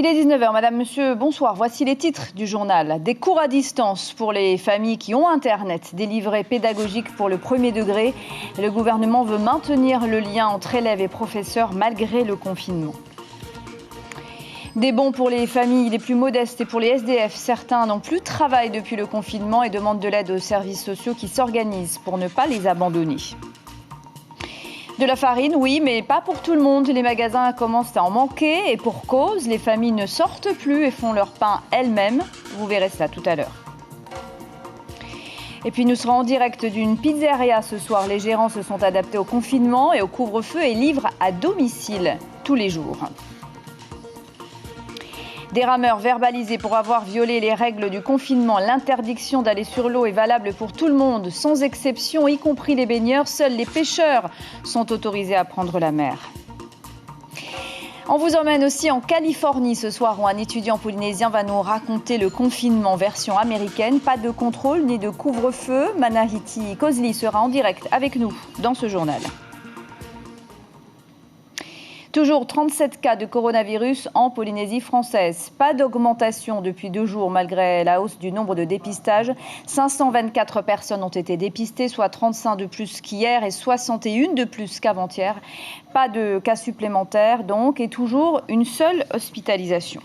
Il est 19h, madame, monsieur, bonsoir. Voici les titres du journal. Des cours à distance pour les familles qui ont Internet, des livrets pédagogiques pour le premier degré. Le gouvernement veut maintenir le lien entre élèves et professeurs malgré le confinement. Des bons pour les familles les plus modestes et pour les SDF. Certains n'ont plus de travail depuis le confinement et demandent de l'aide aux services sociaux qui s'organisent pour ne pas les abandonner. De la farine, oui, mais pas pour tout le monde. Les magasins commencent à en manquer et pour cause, les familles ne sortent plus et font leur pain elles-mêmes. Vous verrez cela tout à l'heure. Et puis nous serons en direct d'une pizzeria ce soir. Les gérants se sont adaptés au confinement et au couvre-feu et livrent à domicile tous les jours. Des rameurs verbalisés pour avoir violé les règles du confinement. L'interdiction d'aller sur l'eau est valable pour tout le monde, sans exception, y compris les baigneurs. Seuls les pêcheurs sont autorisés à prendre la mer. On vous emmène aussi en Californie ce soir où un étudiant polynésien va nous raconter le confinement version américaine. Pas de contrôle ni de couvre-feu. Manahiti Kozli sera en direct avec nous dans ce journal. Toujours 37 cas de coronavirus en Polynésie française. Pas d'augmentation depuis 2 jours malgré la hausse du nombre de dépistages. 524 personnes ont été dépistées, soit 35 de plus qu'hier et 61 de plus qu'avant-hier. Pas de cas supplémentaires donc et toujours une seule hospitalisation.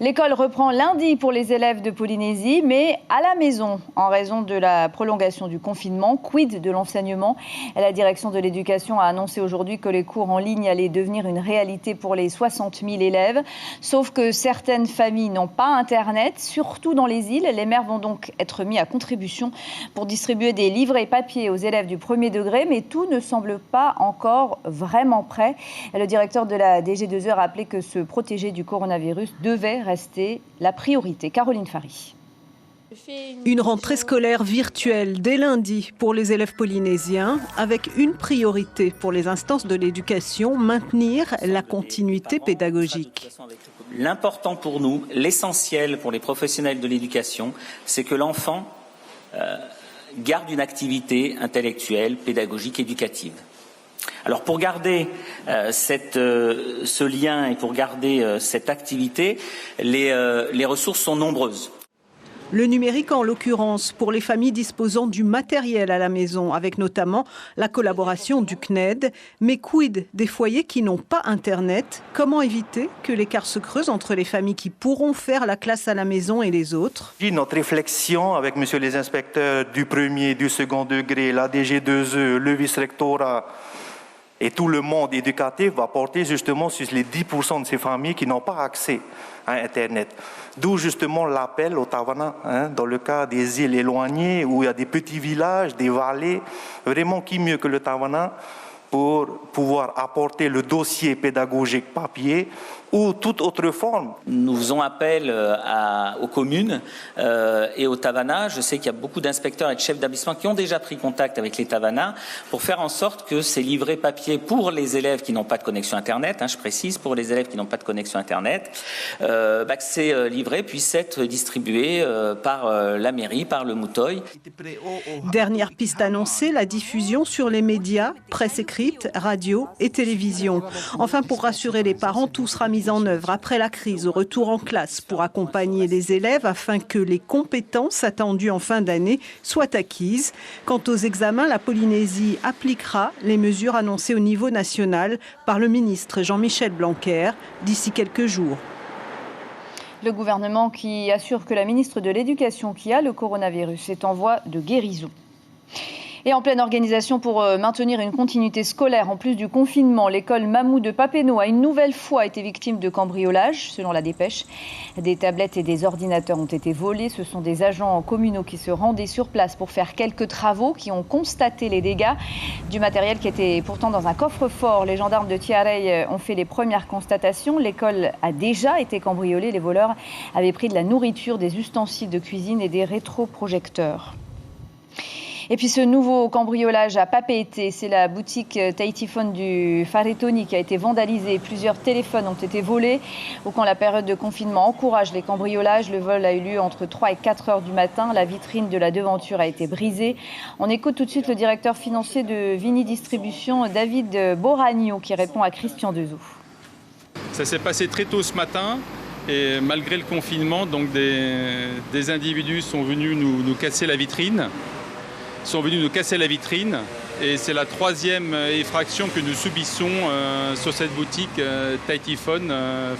L'école reprend lundi pour les élèves de Polynésie, mais à la maison, en raison de la prolongation du confinement. Quid de l'enseignement? La direction de l'éducation a annoncé aujourd'hui que les cours en ligne allaient devenir une réalité pour les 60 000 élèves. Sauf que certaines familles n'ont pas Internet, surtout dans les îles. Les maires vont donc être mis à contribution pour distribuer des livrets papier aux élèves du premier degré, mais tout ne semble pas encore vraiment prêt. Le directeur de la DG2E a rappelé que se protéger du coronavirus devait rester la priorité. Caroline Fary. Une rentrée scolaire virtuelle dès lundi pour les élèves polynésiens, avec une priorité pour les instances de l'éducation, maintenir la continuité pédagogique. L'important pour nous, l'essentiel pour les professionnels de l'éducation, c'est que l'enfant garde une activité intellectuelle, pédagogique, éducative. Alors pour garder ce lien et pour garder cette activité, les ressources sont nombreuses. Le numérique en l'occurrence pour les familles disposant du matériel à la maison, avec notamment la collaboration du CNED. Mais quid des foyers qui n'ont pas Internet? Comment éviter que l'écart se creuse entre les familles qui pourront faire la classe à la maison et les autres? Notre réflexion avec monsieur les inspecteurs du premier, du second degré, la DG2E, le vice-rectorat, et tout le monde éducatif va porter justement sur les 10% de ces familles qui n'ont pas accès à Internet. D'où justement l'appel au Tawana, dans le cas des îles éloignées où il y a des petits villages, des vallées. Vraiment, qui mieux que le Tawana pour pouvoir apporter le dossier pédagogique papier ou toute autre forme. Nous faisons appel aux communes et au Tawana. Je sais qu'il y a beaucoup d'inspecteurs et de chefs d'établissement qui ont déjà pris contact avec les Tawana pour faire en sorte que ces livrets papier pour les élèves qui n'ont pas de connexion Internet, je précise, pour les élèves qui n'ont pas de connexion Internet, que ces livrets puissent être distribués par la mairie, par le Moutoy. Dernière piste annoncée, la diffusion sur les médias, presse écrite, radio et télévision. Enfin, pour rassurer les parents, tout sera mis en œuvre après la crise au retour en classe pour accompagner les élèves afin que les compétences attendues en fin d'année soient acquises. Quant aux examens, la Polynésie appliquera les mesures annoncées au niveau national par le ministre Jean-Michel Blanquer d'ici quelques jours. Le gouvernement qui assure que la ministre de l'Éducation qui a le coronavirus est en voie de guérison. Et en pleine organisation pour maintenir une continuité scolaire en plus du confinement, l'école Mamou de Papeete a une nouvelle fois été victime de cambriolage, selon la dépêche. Des tablettes et des ordinateurs ont été volés. Ce sont des agents communaux qui se rendaient sur place pour faire quelques travaux qui ont constaté les dégâts. Du matériel qui était pourtant dans un coffre-fort. Les gendarmes de Tiaray ont fait les premières constatations. L'école a déjà été cambriolée. Les voleurs avaient pris de la nourriture, des ustensiles de cuisine et des rétroprojecteurs. Et puis ce nouveau cambriolage à Papeete, c'est la boutique Tahitiphone du Wharetoni qui a été vandalisée. Plusieurs téléphones ont été volés. Ou quand la période de confinement encourage les cambriolages, le vol a eu lieu entre 3 et 4 heures du matin. La vitrine de la devanture a été brisée. On écoute tout de suite le directeur financier de Vini Distribution, David Boragno, qui répond à Christian Dezou. Ça s'est passé très tôt ce matin et malgré le confinement, donc des individus sont venus nous casser la vitrine. Et c'est la 3e effraction que nous subissons sur cette boutique Taityphone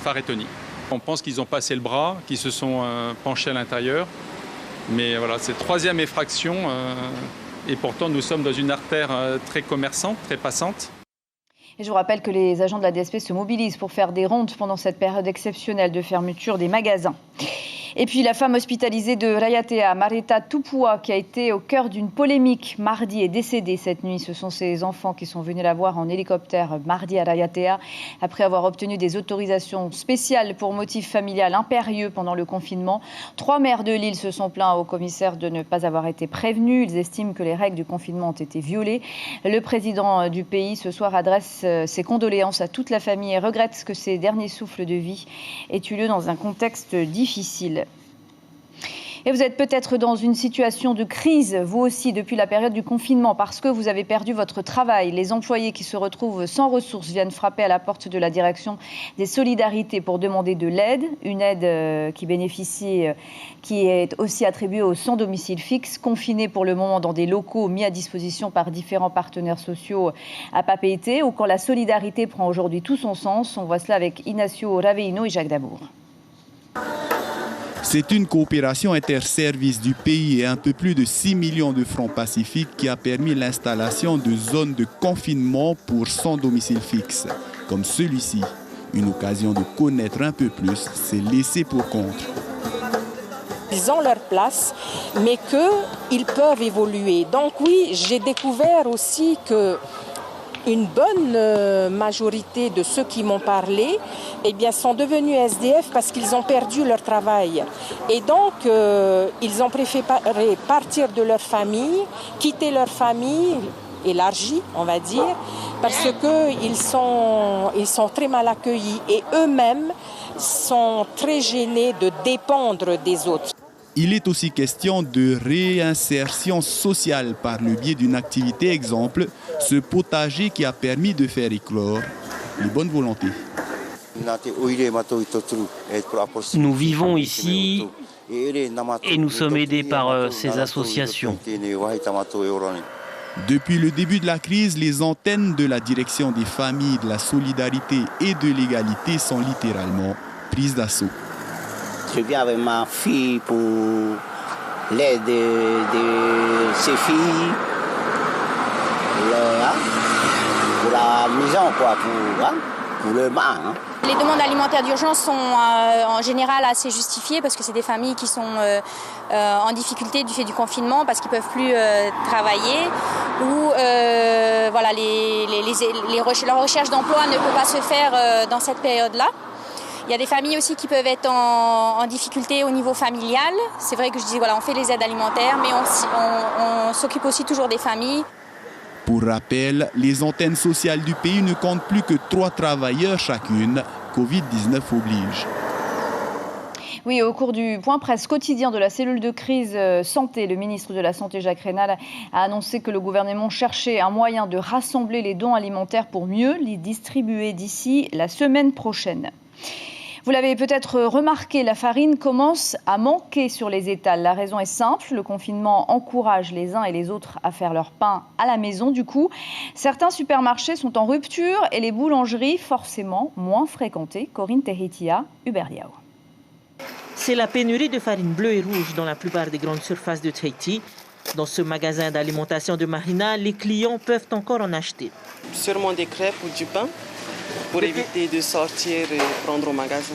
Faretoni. On pense qu'ils ont passé le bras, qu'ils se sont penchés à l'intérieur. Mais voilà, c'est 3e effraction et pourtant nous sommes dans une artère très commerçante, très passante. Et je vous rappelle que les agents de la DSP se mobilisent pour faire des rondes pendant cette période exceptionnelle de fermeture des magasins. Et puis la femme hospitalisée de Rayatea, Marita Tupua, qui a été au cœur d'une polémique mardi, est décédée cette nuit. Ce sont ses enfants qui sont venus la voir en hélicoptère mardi à Rayatea, après avoir obtenu des autorisations spéciales pour motif familial impérieux pendant le confinement. 3 maires de l'île se sont plaints au commissaire de ne pas avoir été prévenus. Ils estiment que les règles du confinement ont été violées. Le président du pays, ce soir, adresse ses condoléances à toute la famille et regrette que ces derniers souffles de vie aient eu lieu dans un contexte difficile. Et vous êtes peut-être dans une situation de crise, vous aussi, depuis la période du confinement, parce que vous avez perdu votre travail. Les employés qui se retrouvent sans ressources viennent frapper à la porte de la direction des solidarités pour demander de l'aide. Une aide qui est aussi attribuée aux sans domicile fixe, confinés pour le moment dans des locaux mis à disposition par différents partenaires sociaux à Papeete, ou quand la solidarité prend aujourd'hui tout son sens. On voit cela avec Ignacio Raveino et Jacques Dabour. C'est une coopération interservices du pays et un peu plus de 6 millions de francs pacifiques qui a permis l'installation de zones de confinement pour sans domicile fixe, comme celui-ci. Une occasion de connaître un peu plus ces laissés pour compte. Ils ont leur place, mais qu'ils peuvent évoluer. Donc oui, j'ai découvert aussi que une bonne majorité de ceux qui m'ont parlé sont devenus SDF parce qu'ils ont perdu leur travail. Et donc, ils ont préféré partir de leur famille, quitter leur famille élargie, on va dire, parce qu'ils sont très mal accueillis et eux-mêmes sont très gênés de dépendre des autres. Il est aussi question de réinsertion sociale par le biais d'une activité, exemple, ce potager qui a permis de faire éclore les bonnes volontés. Nous vivons ici et nous sommes aidés par ces associations. Depuis le début de la crise, les antennes de la direction des familles, de la solidarité et de l'égalité sont littéralement prises d'assaut. Je viens avec ma fille pour l'aide de ses filles, pour la maison, pour le bain. Les demandes alimentaires d'urgence sont en général assez justifiées parce que c'est des familles qui sont en difficulté du fait du confinement parce qu'ils ne peuvent plus travailler ou leur recherche d'emploi ne peut pas se faire dans cette période-là. Il y a des familles aussi qui peuvent être en difficulté au niveau familial. C'est vrai que je dis, on fait les aides alimentaires, mais on s'occupe aussi toujours des familles. Pour rappel, les antennes sociales du pays ne comptent plus que 3 travailleurs chacune. Covid-19 oblige. Oui, au cours du point presse quotidien de la cellule de crise santé, le ministre de la Santé, Jacques Raynal, a annoncé que le gouvernement cherchait un moyen de rassembler les dons alimentaires pour mieux les distribuer d'ici la semaine prochaine. Vous l'avez peut-être remarqué, la farine commence à manquer sur les étals. La raison est simple, le confinement encourage les uns et les autres à faire leur pain à la maison. Du coup, certains supermarchés sont en rupture et les boulangeries forcément moins fréquentées. Corinne Tehitia, Uberliao. C'est la pénurie de farine bleue et rouge dans la plupart des grandes surfaces de Tahiti. Dans ce magasin d'alimentation de Marina, les clients peuvent encore en acheter. Sûrement des crêpes ou du pain, pour éviter de sortir et prendre au magasin.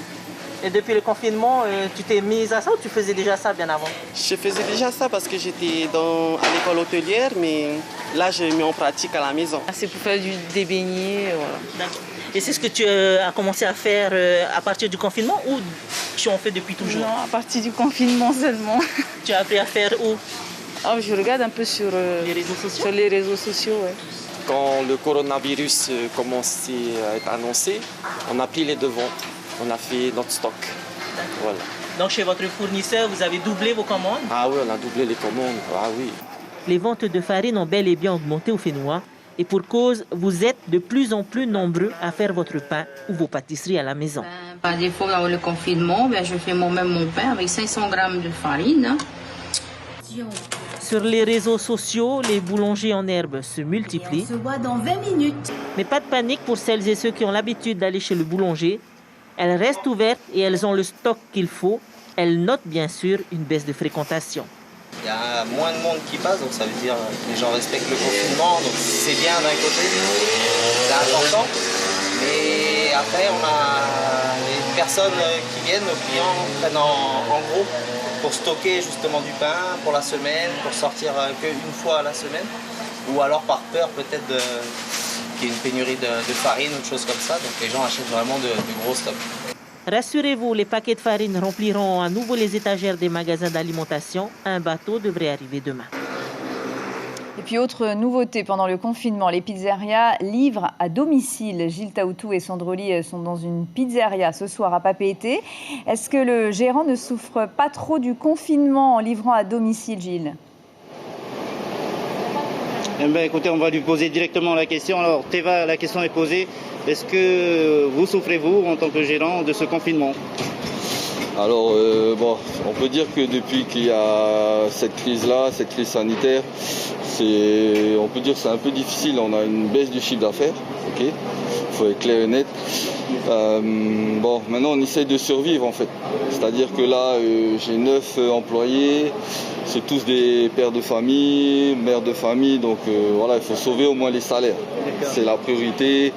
Et depuis le confinement, tu t'es mise à ça ou tu faisais déjà ça bien avant? Je faisais déjà ça parce que j'étais à l'école hôtelière, mais là, j'ai mis en pratique à la maison. C'est pour faire des beignets, voilà. Et c'est ce que tu as commencé à faire à partir du confinement ou tu en fais depuis toujours? Non, à partir du confinement seulement. Tu as appris à faire où? Je regarde un peu sur les réseaux sociaux. Ouais. Quand le coronavirus commençait à être annoncé, on a pris les devants, on a fait notre stock. Voilà. Donc chez votre fournisseur, vous avez doublé vos commandes? Ah oui, on a doublé les commandes, ah oui. Les ventes de farine ont bel et bien augmenté au Fénois. Et pour cause, vous êtes de plus en plus nombreux à faire votre pain ou vos pâtisseries à la maison. Par défaut, dans le confinement, je fais moi-même mon pain avec 500 grammes de farine. Sur les réseaux sociaux, les boulangers en herbe se multiplient. On se voit dans 20 minutes. Mais pas de panique pour celles et ceux qui ont l'habitude d'aller chez le boulanger. Elles restent ouvertes et elles ont le stock qu'il faut. Elles notent bien sûr une baisse de fréquentation. Il y a moins de monde qui passe, donc ça veut dire que les gens respectent le confinement, donc c'est bien d'un côté, c'est important. Mais après, on a les personnes qui viennent, nos clients prennent en gros pour stocker justement du pain pour la semaine, pour sortir qu'une fois à la semaine, ou alors par peur peut-être qu'il y ait une pénurie de farine ou de choses comme ça, donc les gens achètent vraiment de gros stocks. Rassurez-vous, les paquets de farine rempliront à nouveau les étagères des magasins d'alimentation. Un bateau devrait arriver demain. Et puis autre nouveauté pendant le confinement, les pizzerias livrent à domicile. Gilles Taoutou et Sandroli sont dans une pizzeria ce soir à Papeete. Est-ce que le gérant ne souffre pas trop du confinement en livrant à domicile, Gilles ? Écoutez, on va lui poser directement la question. Alors Teva, la question est posée. Est-ce que vous souffrez, vous, en tant que gérant, de ce confinement ? Alors, on peut dire que depuis qu'il y a cette crise-là, cette crise sanitaire, on peut dire que c'est un peu difficile. On a une baisse du chiffre d'affaires, ok ? Il faut être clair et net. Maintenant, on essaie de survivre, en fait. C'est-à-dire que là, j'ai 9 employés. C'est tous des pères de famille, mères de famille, donc il faut sauver au moins les salaires. C'est la priorité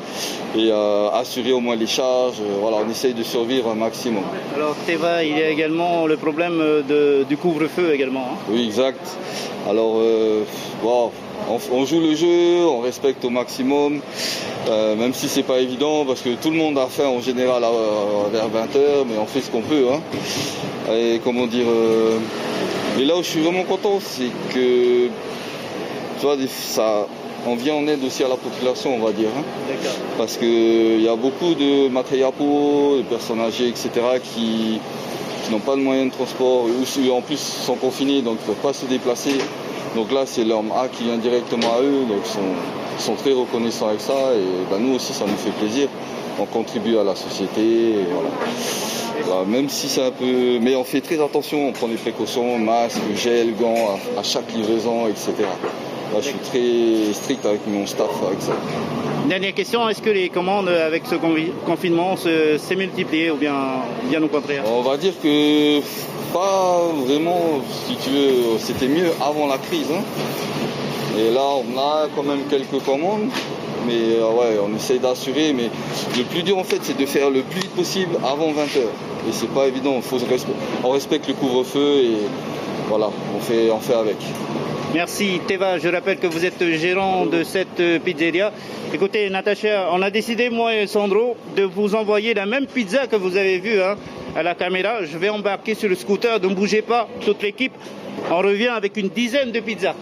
et assurer au moins les charges. On essaye de survivre un maximum. Alors Teva, il y a également le problème du couvre-feu également. Hein. Oui, exact. Alors, on joue le jeu, on respecte au maximum, même si c'est pas évident parce que tout le monde a faim en général vers 20h, mais on fait ce qu'on peut. Hein. Et comment dire. Mais là où je suis vraiment content, c'est que on vient en aide aussi à la population, on va dire. Hein. Parce qu'il y a beaucoup de matériel de personnes âgées, etc., qui n'ont pas de moyens de transport, ou en plus sont confinés, donc ils ne peuvent pas se déplacer. Donc là, c'est leur A qui vient directement à eux, donc ils sont très reconnaissants avec ça. Et nous aussi, ça nous fait plaisir. On contribue à la société. Et voilà, même si c'est un peu... Mais on fait très attention, on prend des précautions, masque, gel, gants, à chaque livraison, etc. Là, je suis très strict avec mon staff avec ça. Dernière question, est-ce que les commandes avec ce confinement s'est multipliées ou bien au contraire ? On va dire que pas vraiment, si tu veux, c'était mieux avant la crise. Hein. Et là, on a quand même quelques commandes. Mais on essaye d'assurer, mais le plus dur en fait c'est de faire le plus vite possible avant 20h. Et c'est pas évident, on respecte le couvre-feu et voilà, on fait avec. Merci Teva, je rappelle que vous êtes gérant de cette pizzeria. Écoutez Natacha, on a décidé moi et Sandro de vous envoyer la même pizza que vous avez vue à la caméra. Je vais embarquer sur le scooter, ne bougez pas, toute l'équipe. On revient avec une dizaine de pizzas.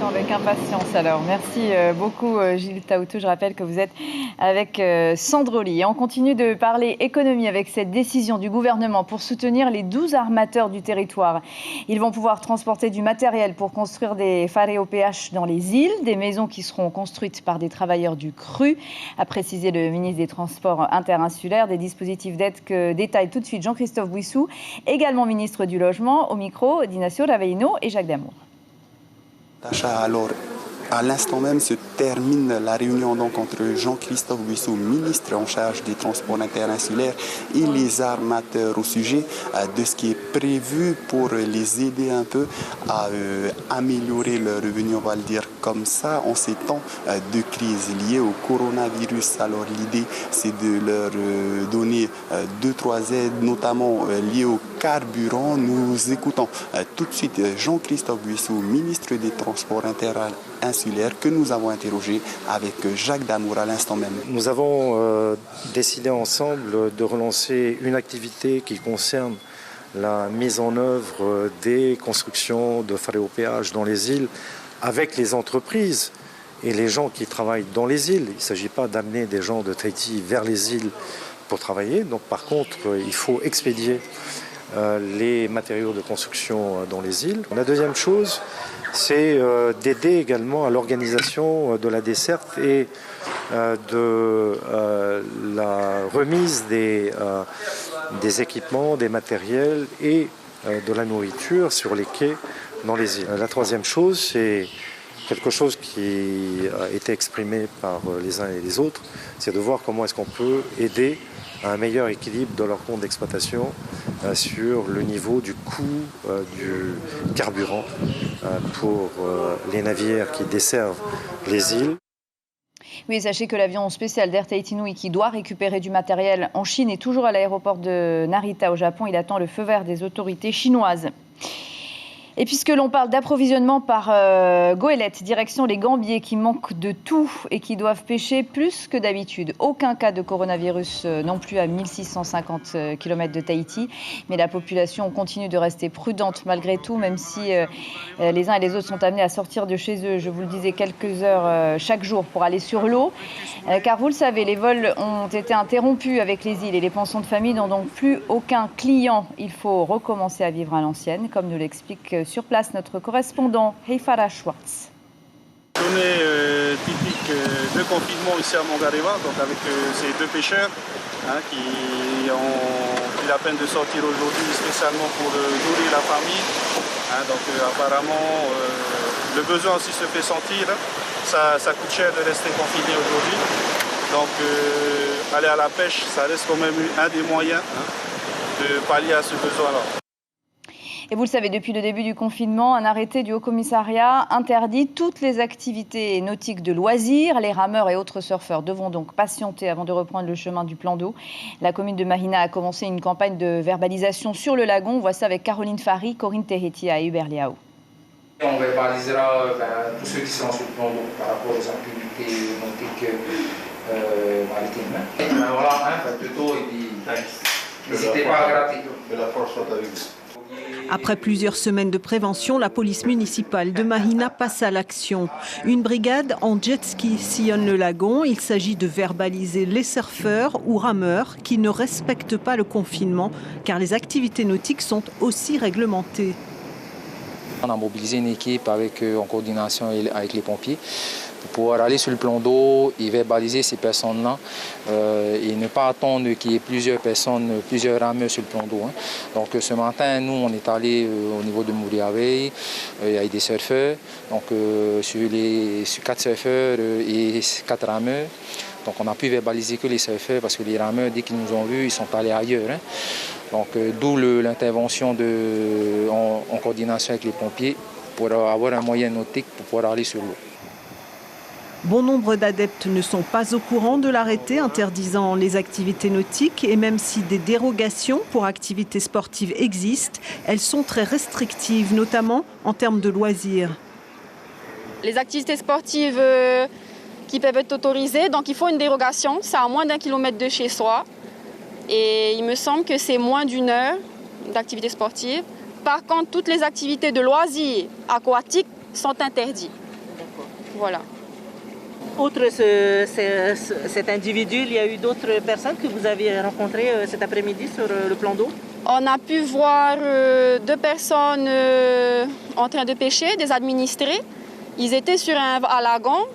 Avec impatience alors. Merci beaucoup Gilles Taoutou. Je rappelle que vous êtes avec Sandroli. On continue de parler économie avec cette décision du gouvernement pour soutenir les 12 armateurs du territoire. Ils vont pouvoir transporter du matériel pour construire des phares OPH dans les îles, des maisons qui seront construites par des travailleurs du CRU, a précisé le ministre des Transports interinsulaires. Des dispositifs d'aide que détaille tout de suite Jean-Christophe Bouissou, également ministre du Logement, au micro d'Ignacio Raveino et Jacques Damour. Alors, à l'instant même se termine la réunion donc entre Jean-Christophe Bouissou, ministre en charge des transports interinsulaires, et les armateurs au sujet de ce qui est prévu pour les aider un peu à améliorer leurs revenus, on va le dire comme ça, en ces temps de crise liée au coronavirus. Alors l'idée, c'est de leur donner 2-3 aides, notamment liées au carburant. Nous écoutons tout de suite Jean-Christophe Bouissou, ministre des Transports interinsulaires, que nous avons interrogé avec Jacques Damour à l'instant même. Nous avons décidé ensemble de relancer une activité qui concerne la mise en œuvre des constructions de phares OPH dans les îles avec les entreprises et les gens qui travaillent dans les îles. Il ne s'agit pas d'amener des gens de Tahiti vers les îles pour travailler. Donc, par contre, il faut expédier les matériaux de construction dans les îles. La deuxième chose, c'est d'aider également à l'organisation de la desserte et de la remise des équipements, des matériels et de la nourriture sur les quais dans les îles. La troisième chose, c'est quelque chose qui a été exprimé par les uns et les autres, c'est de voir comment est-ce qu'on peut aider à un meilleur équilibre de leur compte d'exploitation sur le niveau du coût du carburant pour les navires qui desservent les îles. Oui, sachez que l'avion spécial d'Air Tahiti Nui qui doit récupérer du matériel en Chine est toujours à l'aéroport de Narita au Japon. Il attend le feu vert des autorités chinoises. Et puisque l'on parle d'approvisionnement par goélette, direction les Gambiers qui manquent de tout et qui doivent pêcher plus que d'habitude. Aucun cas de coronavirus non plus à 1650 km de Tahiti. Mais la population continue de rester prudente malgré tout, même si les uns et les autres sont amenés à sortir de chez eux, je vous le disais, quelques heures chaque jour pour aller sur l'eau. Car vous le savez, les vols ont été interrompus avec les îles et les pensions de famille n'ont donc plus aucun client. Il faut recommencer à vivre à l'ancienne, comme nous l'explique sur place notre correspondant Heifara Schwartz. Journée typique de confinement ici à Mangareva, donc avec ces deux pêcheurs qui ont pris la peine de sortir aujourd'hui spécialement pour nourrir la famille. Donc apparemment le besoin aussi se fait sentir. Ça coûte cher de rester confiné aujourd'hui. Donc aller à la pêche, ça reste quand même un des moyens de pallier à ce besoin-là. Et vous le savez, depuis le début du confinement, un arrêté du Haut-Commissariat interdit toutes les activités nautiques de loisirs. Les rameurs et autres surfeurs devront donc patienter avant de reprendre le chemin du plan d'eau. La commune de Mahina a commencé une campagne de verbalisation sur le lagon. On voit ça avec Caroline Fari, Corinne Tehetia et Hubert Liao. On verbalisera tous ceux qui sont sur le plan d'eau par rapport aux activités nautiques maritimes. Mais voilà, faites le tour et puis n'hésitez pas à gratter. Que la force soit avec vous. Après plusieurs semaines de prévention, la police municipale de Mahina passe à l'action. Une brigade en jet ski sillonne le lagon. Il s'agit de verbaliser les surfeurs ou rameurs qui ne respectent pas le confinement, car les activités nautiques sont aussi réglementées. On a mobilisé une équipe en coordination avec les pompiers pour pouvoir aller sur le plan d'eau et verbaliser ces personnes-là et ne pas attendre qu'il y ait plusieurs personnes, plusieurs rameurs sur le plan d'eau. Donc ce matin, nous, on est allé au niveau de Mouriavé avec des surfeurs, donc sur 4 surfeurs et 4 rameurs. Donc on a pu verbaliser que les surfeurs parce que les rameurs, dès qu'ils nous ont vus, ils sont allés ailleurs. Donc d'où l'intervention en coordination avec les pompiers pour avoir un moyen nautique pour pouvoir aller sur l'eau. Bon nombre d'adeptes ne sont pas au courant de l'arrêté interdisant les activités nautiques et même si des dérogations pour activités sportives existent, elles sont très restrictives, notamment en termes de loisirs. Les activités sportives qui peuvent être autorisées, donc il faut une dérogation, c'est à moins d'1 kilomètre de chez soi. Et il me semble que c'est moins d'1 heure d'activité sportive. Par contre, toutes les activités de loisirs aquatiques sont interdites. Voilà. Outre cet individu, il y a eu d'autres personnes que vous avez rencontrées cet après-midi sur le plan d'eau? On a pu voir 2 personnes en train de pêcher, des administrés. Ils étaient sur un lagon,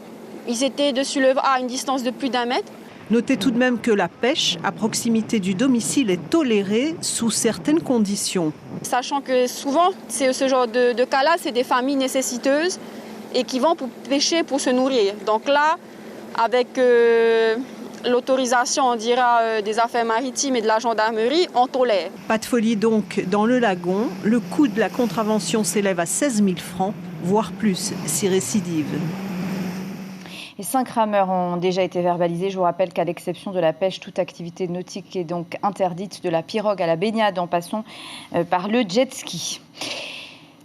ils étaient dessus à une distance de plus d'1 mètre. Notez tout de même que la pêche à proximité du domicile est tolérée sous certaines conditions. Sachant que souvent, ce genre de cas-là, c'est des familles nécessiteuses et qui vont pour pêcher pour se nourrir. Donc là, avec l'autorisation, on dira, des affaires maritimes et de la gendarmerie, on tolère. Pas de folie donc dans le lagon. Le coût de la contravention s'élève à 16 000 francs, voire plus si récidive. Et 5 rameurs ont déjà été verbalisés. Je vous rappelle qu'à l'exception de la pêche, toute activité nautique est donc interdite, de la pirogue à la baignade en passant par le jet ski.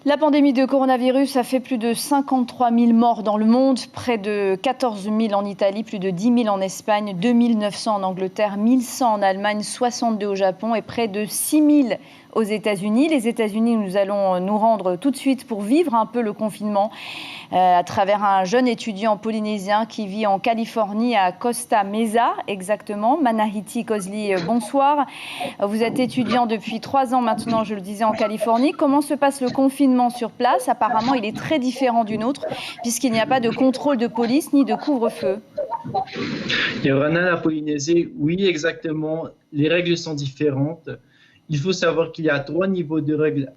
La pandémie de coronavirus a fait plus de 53 000 morts dans le monde, près de 14 000 en Italie, plus de 10 000 en Espagne, 2 900 en Angleterre, 1 100 en Allemagne, 62 au Japon et près de 6 000 aux États-Unis. Les États-Unis, nous allons nous rendre tout de suite pour vivre un peu le confinement à travers un jeune étudiant polynésien qui vit en Californie, à Costa Mesa, exactement. Manahiti Kozli, bonsoir. Vous êtes étudiant depuis 3 ans maintenant, je le disais, en Californie. Comment se passe le confinement sur place? Apparemment, il est très différent du nôtre, puisqu'il n'y a pas de contrôle de police ni de couvre-feu. Yorana, la Polynésie, oui, exactement. Les règles sont différentes. Il faut savoir qu'il y a 3 niveaux de règles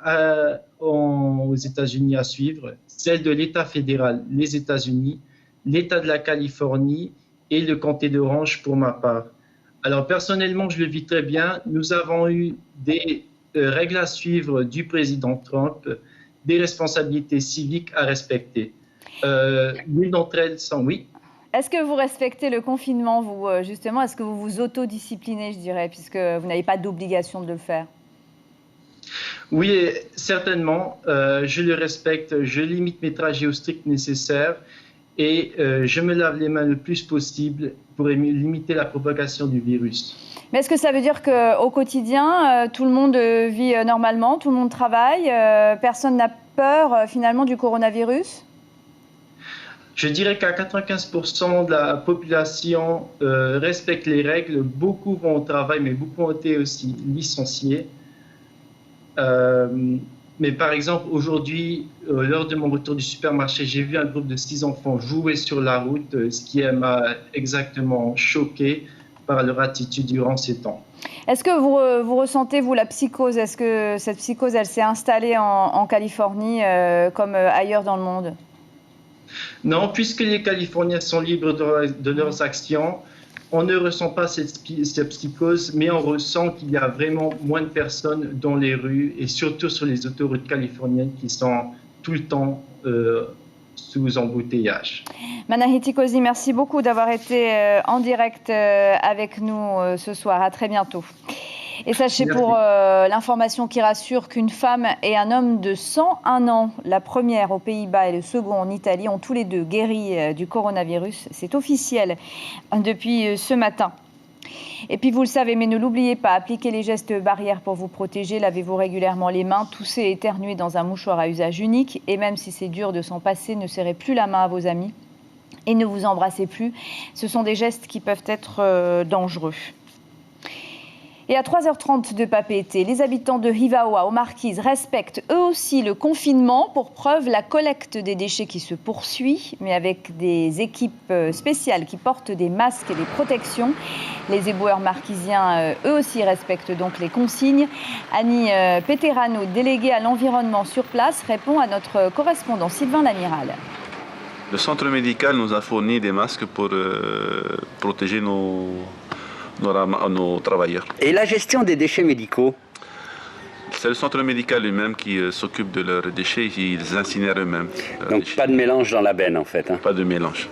aux États-Unis à suivre. Celle de l'État fédéral, les États-Unis, l'État de la Californie et le comté d'Orange pour ma part. Alors personnellement, je le vis très bien. Nous avons eu des règles à suivre du président Trump, des responsabilités civiques à respecter. L'une d'entre elles sont oui. Est-ce que vous respectez le confinement, vous, justement? Est-ce que vous vous autodisciplinez, je dirais, puisque vous n'avez pas d'obligation de le faire? Oui, certainement. Je le respecte. Je limite mes trajets au strict nécessaire et je me lave les mains le plus possible pour limiter la propagation du virus. Mais est-ce que ça veut dire qu'au quotidien, tout le monde vit normalement, tout le monde travaille, personne n'a peur finalement du coronavirus? Je dirais qu'à 95% de la population respecte les règles. Beaucoup vont au travail, mais beaucoup ont été aussi licenciés. Mais par exemple, aujourd'hui, lors de mon retour du supermarché, j'ai vu un groupe de 6 enfants jouer sur la route, ce qui m'a exactement choqué par leur attitude durant ces temps. Est-ce que vous ressentez, vous, la psychose? Est-ce que cette psychose, elle s'est installée en Californie comme ailleurs dans le monde? Non, puisque les Californiens sont libres de leurs actions, on ne ressent pas cette psychose, mais on ressent qu'il y a vraiment moins de personnes dans les rues et surtout sur les autoroutes californiennes qui sont tout le temps sous embouteillage. Manahiti Kozli, merci beaucoup d'avoir été en direct avec nous ce soir. À très bientôt. Et sachez pour l'information qui rassure qu'une femme et un homme de 101 ans, la première aux Pays-Bas et le second en Italie, ont tous les deux guéri du coronavirus. C'est officiel depuis ce matin. Et puis vous le savez, mais ne l'oubliez pas, appliquez les gestes barrières pour vous protéger, lavez-vous régulièrement les mains, toussez et éternuez dans un mouchoir à usage unique. Et même si c'est dur de s'en passer, ne serrez plus la main à vos amis et ne vous embrassez plus. Ce sont des gestes qui peuvent être dangereux. Et à 3h30 de Papeete, les habitants de Hivaoa, aux Marquises, respectent eux aussi le confinement. Pour preuve, la collecte des déchets qui se poursuit, mais avec des équipes spéciales qui portent des masques et des protections. Les éboueurs marquisiens, eux aussi, respectent donc les consignes. Annie Peterano, déléguée à l'environnement sur place, répond à notre correspondant Sylvain Lamiral. Le centre médical nous a fourni des masques pour protéger nos travailleurs. Et la gestion des déchets médicaux? C'est le centre médical lui-même qui s'occupe de leurs déchets, ils incinèrent eux-mêmes. Donc pas de mélange dans la benne en fait. Pas de mélange.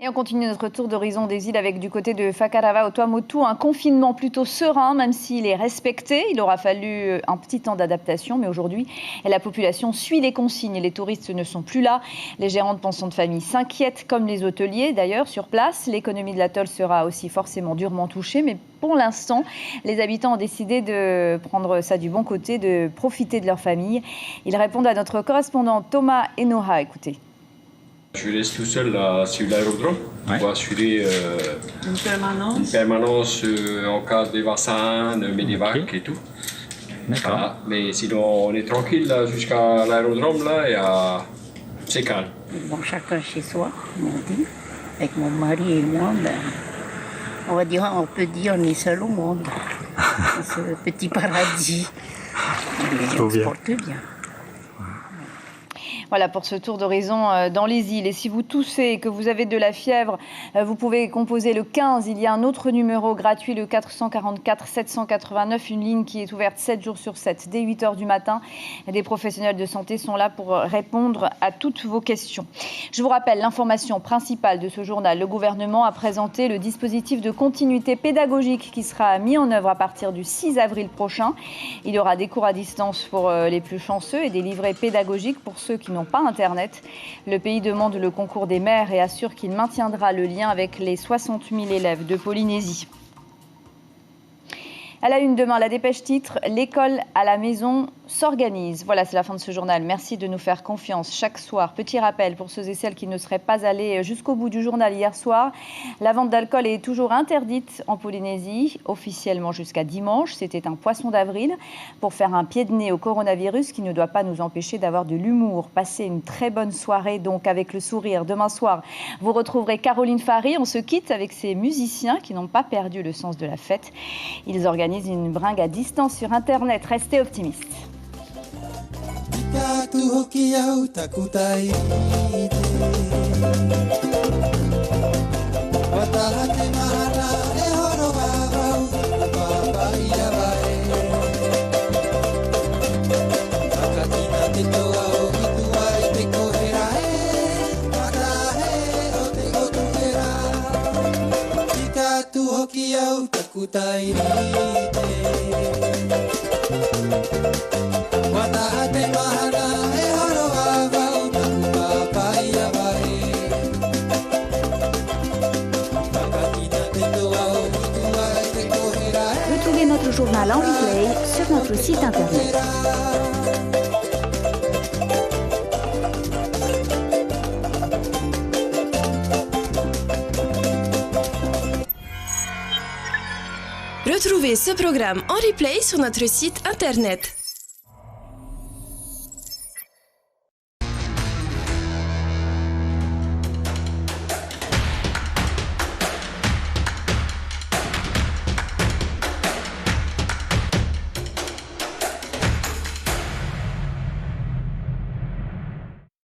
Et on continue notre tour d'horizon des îles avec du côté de Fakarava au Tuamotu, un confinement plutôt serein, même s'il est respecté. Il aura fallu un petit temps d'adaptation, mais aujourd'hui, la population suit les consignes. Les touristes ne sont plus là. Les gérants de pensions de famille s'inquiètent, comme les hôteliers d'ailleurs, sur place. L'économie de l'atoll sera aussi forcément durement touchée, mais pour l'instant, les habitants ont décidé de prendre ça du bon côté, de profiter de leur famille. Ils répondent à notre correspondant Thomas Enoha. Écoutez. Je reste tout seul là, sur l'aérodrome pour assurer une permanence en cas de vaccin, de Medivac et tout. Voilà. Mais sinon, on est tranquille là, jusqu'à l'aérodrome, là, c'est calme. Bon, chacun chez soi, on dit. Avec mon mari et moi, on peut dire on est seul au monde. Ce petit paradis. Mais on se porte bien. Voilà pour ce tour d'horizon dans les îles. Et si vous toussez et que vous avez de la fièvre, vous pouvez composer le 15. Il y a un autre numéro gratuit, le 444 789, une ligne qui est ouverte 7 jours sur 7, dès 8h du matin. Des professionnels de santé sont là pour répondre à toutes vos questions. Je vous rappelle l'information principale de ce journal. Le gouvernement a présenté le dispositif de continuité pédagogique qui sera mis en œuvre à partir du 6 avril prochain. Il y aura des cours à distance pour les plus chanceux et des livrets pédagogiques pour ceux qui n'ont pas Internet. Le pays demande le concours des maires et assure qu'il maintiendra le lien avec les 60 000 élèves de Polynésie. À la une demain, la dépêche titre « L'école à la maison s'organise ». Voilà, c'est la fin de ce journal. Merci de nous faire confiance chaque soir. Petit rappel pour ceux et celles qui ne seraient pas allés jusqu'au bout du journal hier soir. La vente d'alcool est toujours interdite en Polynésie, officiellement jusqu'à dimanche. C'était un poisson d'avril pour faire un pied de nez au coronavirus qui ne doit pas nous empêcher d'avoir de l'humour. Passez une très bonne soirée donc avec le sourire. Demain soir, vous retrouverez Caroline Fary. On se quitte avec ces musiciens qui n'ont pas perdu le sens de la fête. Ils organisent une bringue à distance sur Internet. Restez optimistes. Retrouvez notre journal en replay sur notre site internet. Retrouvez ce programme en replay sur notre site internet.